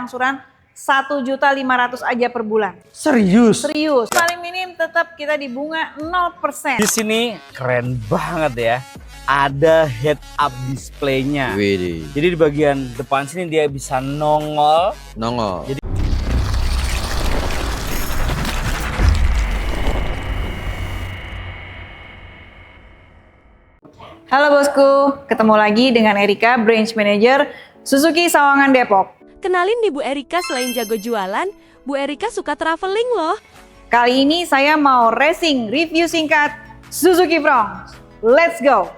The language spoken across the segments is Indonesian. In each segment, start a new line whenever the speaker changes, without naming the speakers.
Angsuran 1.500.000 aja per bulan.
Serius?
Serius. Paling minim tetap kita di bunga 0%.
Di sini keren banget ya. Ada head up display-nya.
Widih.
Jadi di bagian depan sini dia bisa nongol.
Nongol.
Halo bosku, ketemu lagi dengan Erika, Branch Manager Suzuki Sawangan Depok.
Kenalin nih Bu Erika, selain jago jualan, Bu Erika suka traveling loh.
Kali ini saya mau racing review singkat Suzuki Fronx. Let's go!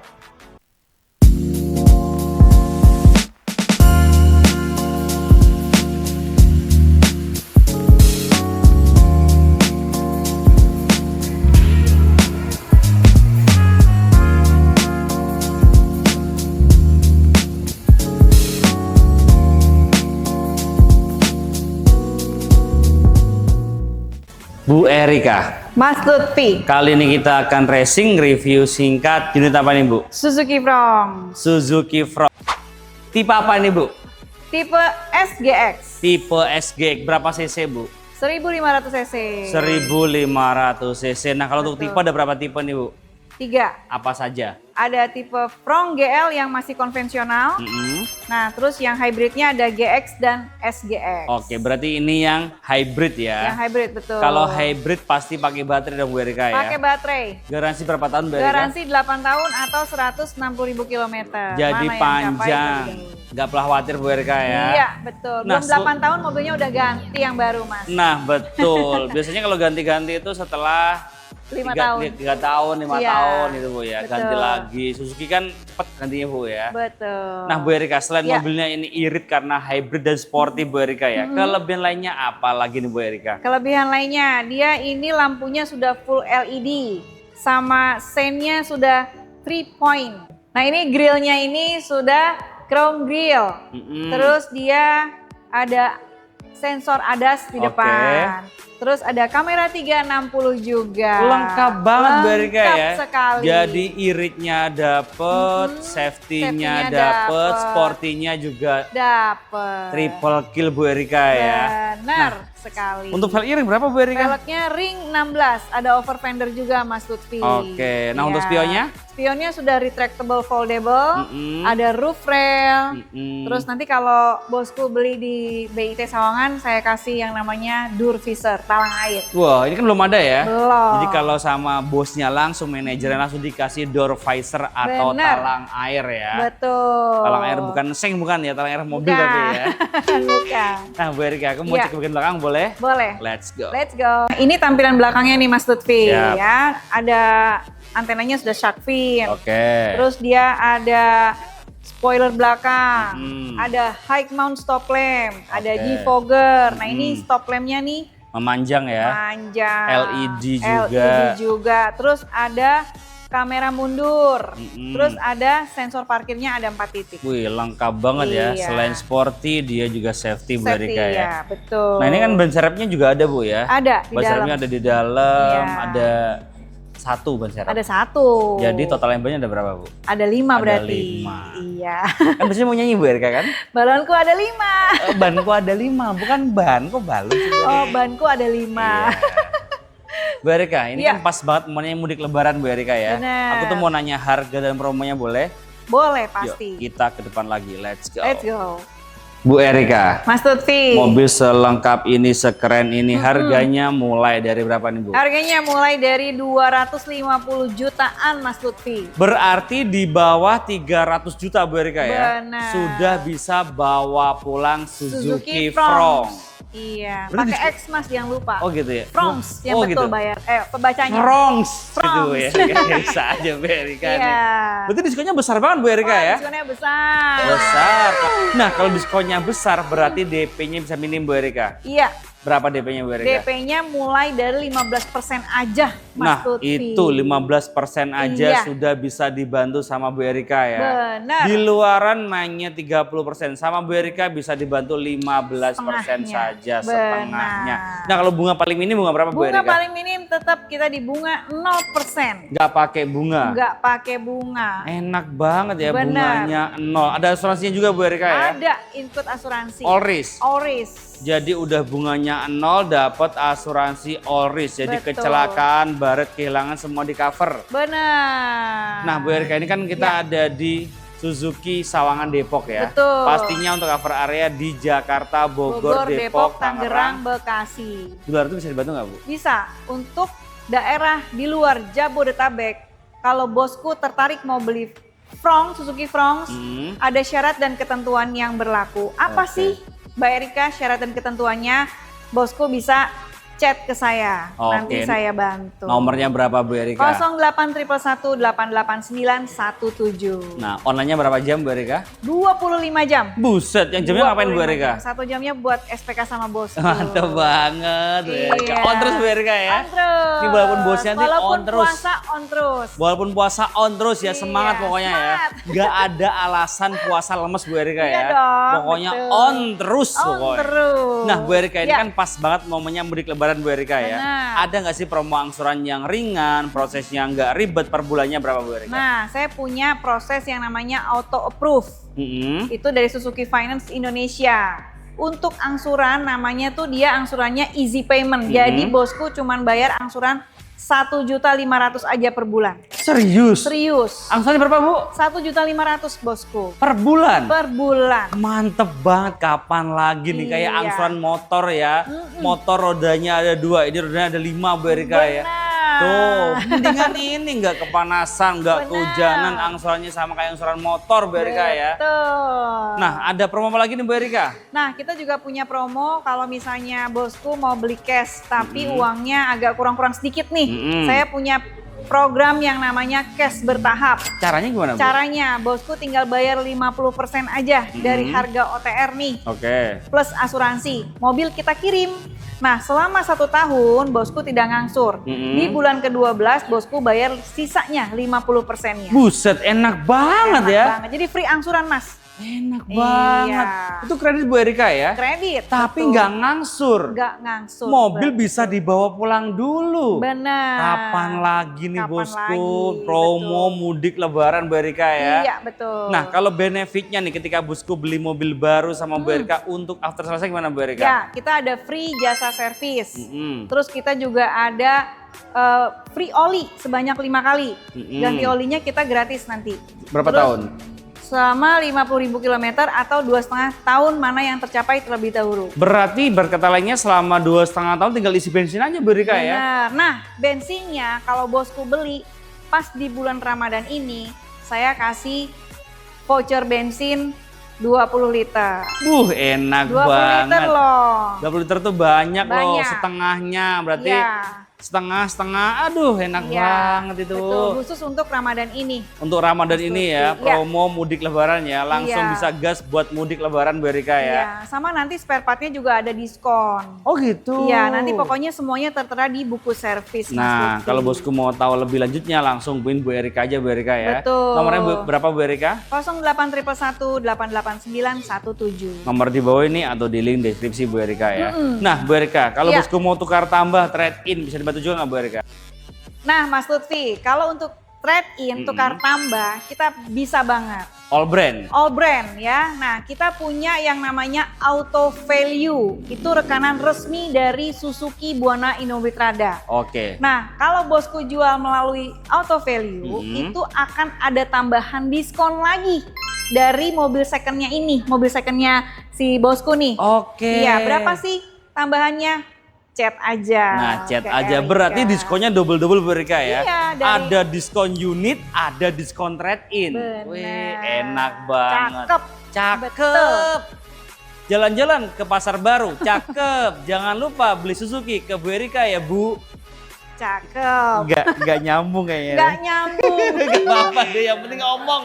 Bu Erika,
Mas Lutfi,
kali ini kita akan racing review singkat unit apa nih Bu?
Suzuki Fronx.
Suzuki Fronx. Tipe apa nih Bu?
Tipe SGX,
Tipe SGX. Berapa cc Bu?
1500 cc.
1500 cc. Nah kalau untuk
Betul.
tipe ada berapa tipe nih Bu?
3.
Apa saja?
Ada tipe Fronx GL yang masih konvensional. Nah, terus yang hybridnya ada GX dan SGX.
Oke, berarti ini yang hybrid ya.
Yang hybrid, betul.
Kalau hybrid pasti pakai baterai dong Bu Erika ya.
Pakai baterai.
Garansi berapa tahun Bu Erika?
Garansi 8 tahun atau 160.000 km.
Jadi
Mana yang
panjang.
capai lebih.
Nggak perlu khawatir Bu Erika ya.
Iya, betul.
Nah,
Belum 8 tahun mobilnya udah ganti yang baru, Mas.
Nah betul. Biasanya kalau ganti-ganti itu setelah
5 tahun.
3 tahun, 5
Iya,
tahun itu Bu ya.
betul.
Ganti lagi. Suzuki kan cepet gantinya Bu ya.
Betul.
Nah Bu Erika, selain
Ya.
mobilnya ini irit karena hybrid dan sporty Bu Erika ya. Kelebihan lainnya apa lagi nih Bu Erika?
Kelebihan lainnya, dia ini lampunya sudah full LED. Sama sennya sudah 3 point. Nah ini grillnya ini sudah chrome grill. Terus dia ada sensor ADAS di
Oke.
depan. Terus ada kamera 360 juga.
Lengkap banget Bu Erika ya.
Lengkap sekali.
Jadi iritnya dapet,
Safety-nya
safety-nya dapet,
dapet.
sporty-nya juga
Dapet.
triple kill Bu Erika ya.
Benar sekali.
Untuk velg iring berapa Bu Erika?
velgnya ring 16, ada over fender juga Mas Lutfi.
Oke, nah untuk
Iya.
spionnya?
Spionnya sudah retractable foldable, ada roof rail. Terus nanti kalau bosku beli di BIT Sawangan, saya kasih yang namanya Durvisor, talang air.
Wah, ini kan belum ada ya.
Belum.
Jadi kalau sama bosnya langsung, manajernya langsung dikasih door visor atau
Bener.
talang air ya.
Betul.
Talang air bukan seng bukan ya, talang air mobil
Bukan.
tapi ya.
Bukan.
Nah Bu Erika, aku mau
Iya.
cek ke bagian belakang boleh?
Boleh.
Let's go.
Let's go. Ini tampilan belakangnya nih Mas Lutfi
Siap.
ya. Ada antenanya sudah shark fin.
Oke.
Terus dia ada spoiler belakang,
Mm-mm.
ada high mount stop lamp, ada
Oke.
defogger. Nah ini stop lampnya nih
Memanjang ya.
panjang.
LED juga.
LED juga. Terus ada kamera mundur.
Mm-mm.
Terus ada sensor parkirnya ada 4 titik.
Wih, lengkap banget ya.
Iya.
Selain sporty, dia juga safety Bu
Safety
Erika ya.
ya, betul.
Nah ini kan ban serepnya juga ada Bu ya.
ada di
Ban serepnya
dalam.
ada di dalam,
Iya.
ada satu ban serep.
Ada 1.
Jadi total bannya ada berapa Bu?
ada 5
Ada
berarti.
5.
Iya.
Kan biasanya mau nyanyi Bu Erika kan?
Balonku ada 5.
Banku ada 5, bukan ban, kok balon sih Bu?
Oh, banku ada 5.
Bu Erika, ini
Iya.
kan pas banget momennya mudik lebaran Bu Erika ya.
Bener.
Aku tuh mau nanya harga dan promonya boleh?
Boleh
Yuk,
pasti.
kita ke depan lagi, let's go.
Let's go.
Bu Erika,
Mas Lutfi.
mobil selengkap ini, sekeren ini, harganya mulai dari berapa nih Bu?
Harganya mulai dari 250 jutaan Mas Lutfi.
Berarti di bawah 300 juta Bu Erika ya?
Benar.
Sudah bisa bawa pulang Suzuki
Fronx.
Fronx.
Iya,
Berarti
pakai X Mas jangan lupa.
Oh gitu ya?
Fronx yang
Oh,
betul
gitu.
bayar. Pembacanya.
Fronx.
Fronx.
Gitu ya. Bisa aja Bu Erika nih.
Iya.
Berarti diskonnya besar banget Bu Erika
Wah,
ya?
diskonnya besar.
Besar. Nah kalau diskonnya besar berarti DP-nya bisa minim Bu Erika.
Iya,
Berapa DP-nya Bu Erika?
DP-nya mulai dari 15% aja,
Nah,
Mas Lutfi.
itu 15% aja
Iya.
sudah bisa dibantu sama Bu Erika ya.
Benar.
Di luaran mainnya 30%, sama Bu Erika bisa dibantu 15% saja, setengahnya. Nah, kalau bunga paling minim bunga berapa Bu
Bunga
Erika?
paling minim tetap kita di bunga 0%.
Nggak pakai bunga.
Nggak pakai bunga.
Enak banget ya,
Benar.
bunganya 0. Ada asuransinya juga Bu Erika ya?
Ada ikut asuransi.
All risk.
All risk.
Jadi udah bunganya 0 dapat asuransi all risk. Jadi
Betul.
kecelakaan, baret, kehilangan semua di cover.
Benar.
Nah Bu Erika, ini kan kita ada di Suzuki Sawangan Depok ya.
Betul.
Pastinya untuk cover area di Jakarta, Bogor, Depok,
Tangerang, Bekasi.
Di luar itu bisa dibantu nggak Bu?
Bisa untuk daerah di luar Jabodetabek. Kalau bosku tertarik mau beli Suzuki Fronx, ada syarat dan ketentuan yang berlaku. Apa
Oke.
sih Mbak Erika syarat dan ketentuannya? Bosku bisa chat ke saya, nanti
Oke.
saya bantu.
Nomornya berapa Bu Erika?
0811188917.
Nah, online-nya berapa jam Bu Erika?
25 jam.
Buset, yang jamnya ngapain Bu
25
Erika?
jam. 1 jamnya buat SPK sama bosku.
Mantap banget Bu Erika.
Iya.
On terus Bu Erika ya?
On terus.
Ini walaupun bosnya nanti
Walaupun
on terus.
puasa on terus.
Walaupun puasa on terus ya,
Iya,
semangat pokoknya
semangat.
ya. Nggak ada alasan puasa lemes Bu Erika
Iya
ya.
dong,
Pokoknya
betul.
on terus
On
pokoknya.
terus.
Nah Bu Erika, ini
Ya.
kan pas banget momennya mudik lebaran Bu Erika ya.
Benar.
Ada nggak sih promo angsuran yang ringan, prosesnya nggak ribet, per bulannya berapa Bu Erika?
Nah, saya punya proses yang namanya auto approve.
Mm-mm.
Itu dari Suzuki Finance Indonesia. Untuk angsuran namanya tuh dia angsurannya easy payment. Jadi bosku cuman bayar angsuran 1.500.000 aja per bulan.
Serius?
Serius.
Angsurannya berapa Bu?
1.500.000 bosku.
Per bulan?
Per bulan.
Mantep banget, kapan lagi nih kayak
Iya.
angsuran motor ya. Motor rodanya ada 2, ini rodanya ada 5 Bu Erika ya. Tuh, mendingan ini nggak kepanasan, nggak
Benar.
kehujanan, angsurannya sama kayak angsuran motor Bu Erika ya.
Betul.
Nah, ada promo apa lagi nih Bu Erika?
Nah, kita juga punya promo kalau misalnya bosku mau beli cash tapi uangnya agak kurang-kurang sedikit nih. Saya punya program yang namanya cash bertahap.
Caranya gimana Bu?
Caranya bosku tinggal bayar 50% aja dari harga OTR nih.
Oke.
Plus asuransi. Mobil kita kirim. Nah, selama 1 tahun bosku tidak ngangsur. Di bulan ke-12 bosku bayar sisanya 50%-nya.
Buset, enak banget ya.
Banget. Jadi free angsuran, Mas.
Enak
Iya.
banget. Itu kredit Bu Erika ya?
Kredit.
Tapi
betul.
nggak ngangsur.
Nggak ngangsur.
Mobil
betul.
bisa dibawa pulang dulu.
Benar.
Kapan lagi nih
Kapan
bosku
lagi,
promo
betul.
mudik lebaran Bu Erika ya?
Iya, betul.
Nah, kalau benefitnya nih ketika bosku beli mobil baru sama Bu Erika untuk after sales gimana Bu Erika?
ya, kita ada free jasa servis.
Mm-mm.
Terus kita juga ada free oli sebanyak 5 kali. Ganti olinya kita gratis nanti.
Berapa
Terus,
tahun?
Selama 50.000 km atau 2,5 tahun mana yang tercapai terlebih dahulu.
Berarti berkata lainnya selama 2,5 tahun tinggal isi bensin aja Bu Erika ya?
Benar. Nah, bensinnya kalau bosku beli pas di bulan Ramadan ini, saya kasih voucher bensin 20 liter.
Enak
20
banget.
liter loh.
20 liter tuh banyak loh,
Banyak.
setengahnya. Berarti
Iya.
setengah-setengah, aduh enak
Iya,
banget itu.
Betul, khusus untuk Ramadan ini.
Untuk Ramadan ini ya,
Iya.
promo mudik lebaran ya, langsung
Iya.
bisa gas buat mudik lebaran Bu Erika ya.
Iya, sama nanti spare partnya juga ada diskon.
Oh gitu.
Iya, nanti pokoknya semuanya tertera di buku servis. Mas
Nah,
Lutfi.
kalau bosku mau tahu lebih lanjutnya langsung hubungin Bu Erika aja Bu Erika ya.
Betul.
Nomornya berapa Bu Erika?
0811188917.
Nomor di bawah ini atau di link deskripsi Bu Erika ya. Nah Bu Erika, kalau
Iya.
bosku mau tukar tambah trade in bisa dibantu juga nggak Bu Erika?
Nah, Mas Lutfi, kalau untuk trade-in, tukar tambah, kita bisa banget.
All brand.
All brand ya. Nah, kita punya yang namanya Auto Value. Itu rekanan resmi dari Suzuki Buana Inowitrada.
Oke.
Nah, kalau bosku jual melalui Auto Value, itu akan ada tambahan diskon lagi dari mobil secondnya ini. Mobil secondnya si bosku nih.
Oke.
Iya, berapa sih tambahannya? Chat aja.
Nah, chat
ke
aja.
Erika.
Berarti diskonnya double-double Bu Erika ya?
Iya, dari-
Ada diskon unit, ada diskon trade-in.
Bener.
Wih, enak banget.
Cakep.
Cakep.
Betul.
Jalan-jalan ke pasar baru, cakep. Jangan lupa beli Suzuki ke Bu Erika ya Bu.
Cakep.
Nggak nyambung kayaknya.
Nggak nyambung.
Gak apa-apa deh, yang penting ngomong.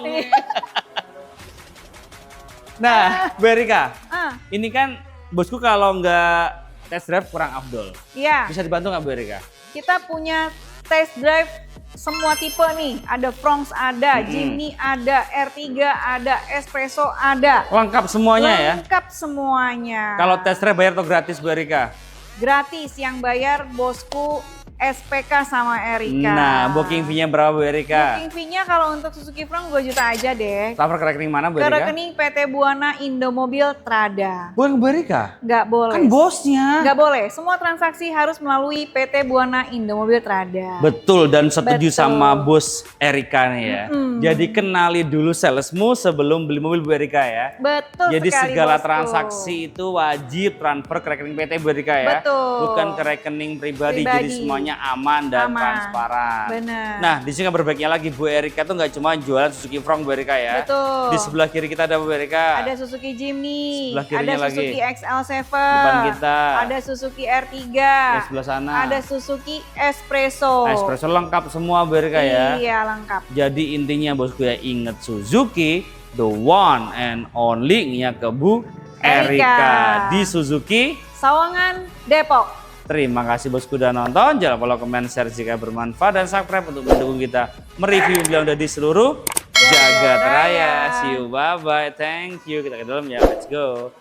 Nah, Bu Erika,
Ah,
ini kan bosku kalau nggak test drive kurang afdol.
Iya,
Bisa dibantu nggak Bu Erika?
kita punya test drive semua tipe nih. Ada Fronx ada, Jimny ada, R3 ada, Espresso ada.
Lengkap semuanya ya?
Lengkap semuanya.
Kalau test drive bayar atau gratis Bu Erika?
Gratis, yang bayar bosku SPK sama Erika.
Nah, booking fee-nya berapa Bu Erika?
Booking fee-nya kalau untuk Suzuki Fronx 2 juta aja deh.
Transfer ke rekening mana Bu
Ke
Erika?
rekening PT Buana Indomobil Trada.
Bukan ke Bu Erika?
Nggak boleh.
Kan bosnya.
Nggak boleh. Semua transaksi harus melalui PT Buana Indomobil Trada.
Betul, dan setuju
Betul.
sama bos Erika nih ya. Jadi kenali dulu salesmu sebelum beli mobil Bu Erika ya.
Betul
Jadi
sekali,
segala
bosku.
transaksi itu wajib transfer ke rekening PT Bu Erika ya.
Betul.
Bukan ke rekening pribadi. Jadi semuanya aman dan
Aman.
transparan.
Benar.
Nah, di sini kabar baiknya lagi Bu Erika tuh nggak cuma jualan Suzuki Fronx Bu Erika ya.
Betul.
Di sebelah kiri kita ada Bu Erika.
Ada Suzuki Jimny,
Sebelah
ada
kirinya lagi.
Suzuki XL7,
Depan kita.
ada Suzuki R3,
Di sebelah sana.
ada Suzuki Espresso.
Espresso lengkap semua Bu Erika ya.
Iya, lengkap.
Jadi intinya bosku ya, inget Suzuki, the one and only-nya ke Bu
Erika.
Erika di Suzuki.
Sawangan, Depok.
Terima kasih bosku udah nonton. Jangan lupa like, comment, share jika bermanfaat dan subscribe untuk mendukung kita mereview mobil di seluruh jagat raya. See you, bye bye, thank you. Kita ke dalam ya, let's go.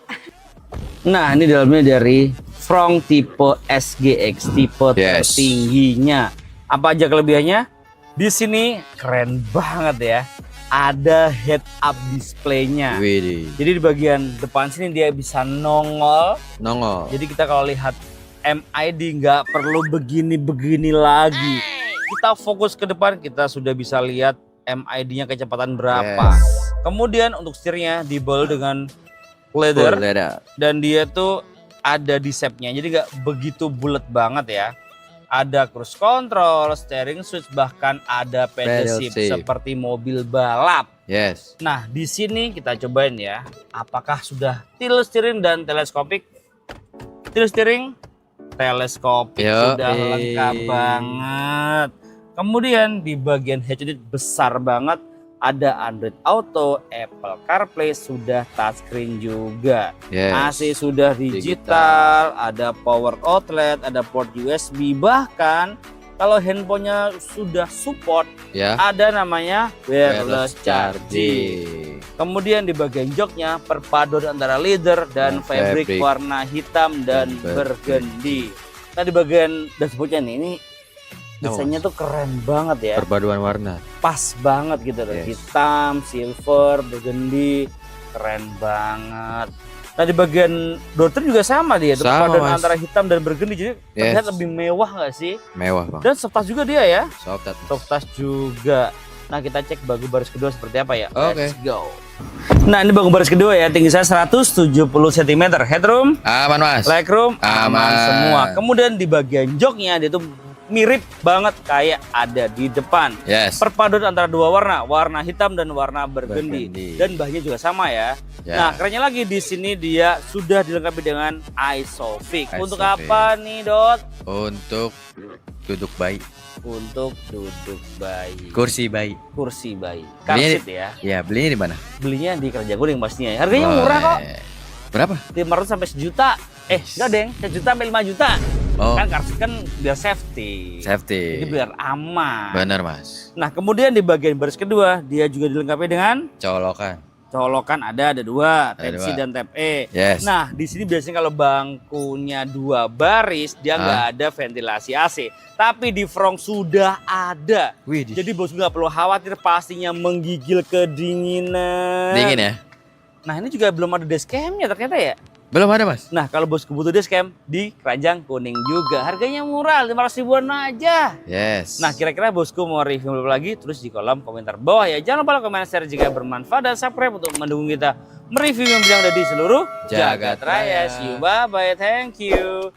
Nah, ini dalamnya dari Fronx tipe SGX, tipe
Yes.
tertingginya. Apa aja kelebihannya? Di sini keren banget ya. Ada head up display-nya.
Widih,
Jadi di bagian depan sini dia bisa nongol.
nongol.
Jadi kita kalau lihat MID nggak perlu begini-begini lagi. Kita fokus ke depan, kita sudah bisa lihat MID-nya kecepatan berapa.
Yes.
Kemudian untuk setirnya dibel dengan
Full
leather
leather.
dan dia tuh ada di shape-nya. Jadi nggak begitu bulat banget ya. Ada cruise control, steering switch, bahkan ada pedal
Pedal
shift
shift.
seperti mobil balap.
Yes.
Nah, di sini kita cobain ya. Apakah sudah tilt steering dan teleskopik? Tilt steering, teleskopik
Yo,
sudah lengkap banget. Kemudian di bagian head unit besar banget ada Android Auto, Apple CarPlay, sudah touchscreen juga.
Yes.
AC sudah digital, ada power outlet, ada port USB, bahkan kalau handphonenya sudah support
Ya.
ada namanya wireless charging. Kemudian di bagian joknya perpaduan antara leather dan fabric
fabric.
warna hitam dan
Dan
burgundy. Nah di bagian dashboardnya nih, ini desainnya tuh keren banget ya,
Perpaduan warna.
pas banget gitu loh,
Yes.
hitam, silver, burgundy, keren banget. Nah di bagian door trim juga sama dia, tuh
Sama,
perpaduan
Mas.
antara hitam dan burgundy, jadi terlihat
Yes.
lebih mewah nggak sih?
Mewah bang.
Dan soft touch juga dia ya.
Soft touch.
Top tas juga. Nah kita cek bagu baris kedua seperti apa ya.
Oke.
Let's go. Nah ini bagu baris kedua ya, tinggi saya 170 cm. Headroom,
Aman mas.
legroom, aman
Aman.
semua. Kemudian di bagian joknya dia tuh mirip banget kayak ada di depan.
Yes.
Perpaduan antara dua warna, warna hitam dan warna burgundy.
Burgundy.
Dan bahannya juga sama ya.
Ya.
Nah kerennya lagi di sini dia sudah dilengkapi dengan ISOFIX. Untuk
ISOFIX.
apa nih Dot?
Untuk duduk bayi.
Untuk duduk bayi.
Kursi bayi.
Kursi bayi. Car
Belinya
seat ya.
Ya belinya di mana?
Belinya di Kerja Guling pastinya ya. Harganya murah kok.
Boleh. Berapa?
500 sampai sejuta. Enggak deng, 1 juta sampai 5 juta.
Oh.
Kan car seat kan biar safety.
Safety.
Jadi biar aman.
Bener mas.
Nah, kemudian di bagian baris kedua dia juga dilengkapi dengan
Colokan.
colokan ada dua,
Ada
Type C
dua.
dan Type E.
Yes.
Nah, di sini biasanya kalau bangkunya 2 baris dia nggak ada ventilasi AC. Tapi di Fronx sudah ada.
Wih.
Jadi bos nggak perlu khawatir pastinya menggigil kedinginan.
dingin ya?
Nah, ini juga belum ada dashcamnya ternyata ya.
Belum ada mas.
Nah, kalau bosku butuh dashcam di Keranjang Kuning juga. Harganya murah, 500 ribuan aja.
Yes.
Nah, kira-kira bosku mau review mobil lagi? Tulis di kolom komentar bawah ya. Jangan lupa like, comment, share jika bermanfaat dan subscribe untuk mendukung kita mereview mobil yang ada di seluruh
Jagat
Jagat Raya.
Raya.
See you, bye-bye, thank you.